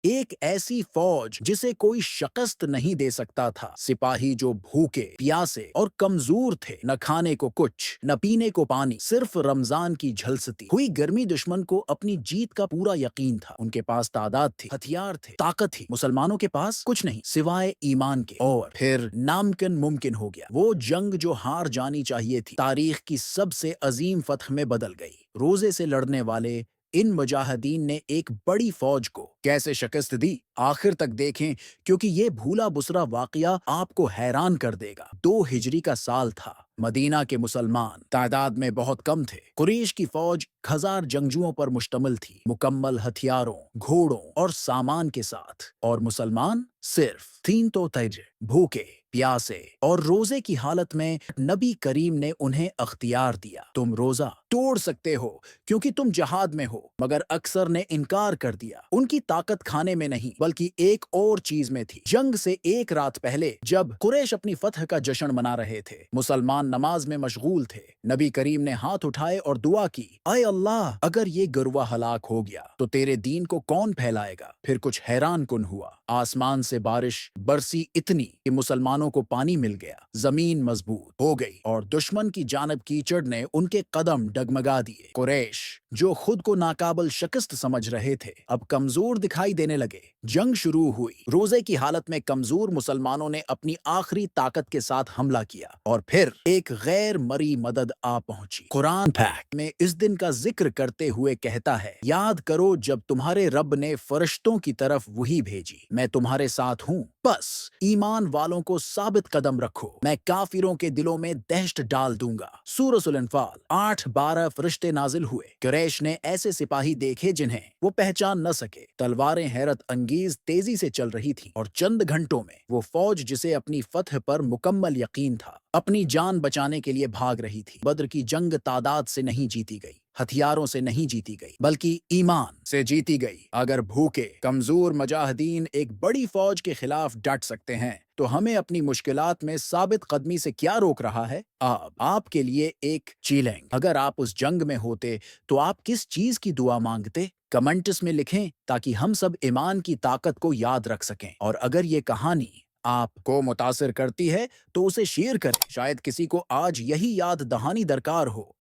ایک ایسی فوج जिसे कोई शिकस्त नहीं दे सकता था। सिपाही जो भूखे, प्यासे और कमजोर थे, न खाने को कुछ, न पीने को पानी, सिर्फ रमजान की झलसती हुई गर्मी। दुश्मन को अपनी जीत का पूरा यकीन था। उनके पास तादाद थी, हथियार थे, ताकत थी। मुसलमानों के पास कुछ नहीं सिवाय ईमान के। और फिर नामुमकिन मुमकिन हो गया। वो जंग जो हार जानी चाहिए थी, तारीख की सबसे अजीम फतह में बदल गई। रोजे से लड़ने वाले इन मुजाहिदीन ने एक बड़ी फौज को कैसे शिकस्त दी, आखिर तक देखें, क्योंकि ये भूला बुसरा वाकया आपको हैरान कर देगा। 2 हिजरी का साल था। मदीना के मुसलमान तादाद में बहुत कम थे। कुरैश की फौज 1000 जंगजुओं पर मुश्तमिल थी, मुकम्मल हथियारों, घोड़ों और सामान के साथ। और मुसलमान सिर्फ 3 तो तैजे, भूखे, प्यासे और रोजे की हालत में। नबी करीम ने उन्हें अख्तियार दिया, तुम रोजा तोड़ सकते हो क्योंकि तुम जहाद में हो। मगर अक्सर ने इनकार कर दिया। उनकी ताकत खाने में नहीं बल्कि एक और चीज में थी। जंग से एक रात पहले जब कुरैश अपनी फतह का जश्न मना रहे थे, मुसलमान नमाज में मशगूल थे। नबी करीम ने हाथ उठाए और दुआ की, ऐ अल्लाह, अगर ये गरुवा हलाक हो गया तो तेरे दीन को कौन फैलाएगा। फिर कुछ हैरान कुन हुआ। आसमान से बारिश बरसी इतनी कि मुसलमानों को पानी मिल गया। जमीन मजबूत हो गई और दुश्मन की जानब कीचड़ ने उनके कदम डगमगा दिए। कुरैश जो खुद को नाकाबिल शिकस्त समझ रहे थे, अब कमजोर दिखाई देने लगे। जंग शुरू हुई। रोजे की हालत में कमजोर मुसलमानों ने अपनी आखिरी ताकत के साथ हमला किया और फिर एक गैर मरी मदद आ पहुंची। कुरान पाक में इस दिन का जिक्र करते हुए कहता है, याद करो जब तुम्हारे रब ने फरिश्तों की तरफ वही भेजी, मैं तुम्हारे साथ हूँ, बस ईमान वालों को साबित कदम रखो, मैं काफिरों के दिलों में दहशत डाल दूंगा। सूरह अल-अनफाल 8-12 फरिश्ते नाजिल हुए। कुरैश ने ऐसे सिपाही देखे जिन्हें वो पहचान न सके। तलवारें हैरत अंगेज तेजी से चल रही थीं और चंद घंटों में वो फौज जिसे अपनी फतह पर मुकम्मल यकीन था, अपनी जान बचाने के लिए भाग रही थी। बद्र की जंग तादाद से नहीं जीती गई, हथियारों से नहीं जीती गई, बल्कि ईमान से जीती गई। अगर भूखे कमजोर मुजाहिदीन एक बड़ी फौज के खिलाफ डट सकते हैं, तो हमें अपनी मुश्किलात में साबित कदमी से क्या रोक रहा है। अब आपके लिए एक चैलेंज, अगर आप उस जंग में होते तो आप किस चीज की दुआ मांगते? कमेंट्स में लिखें ताकि हम सब ईमान की ताकत को याद रख सकें। और अगर ये कहानी आपको मुतासिर करती है तो उसे शेयर करें, शायद किसी को आज यही याद दहानी दरकार हो।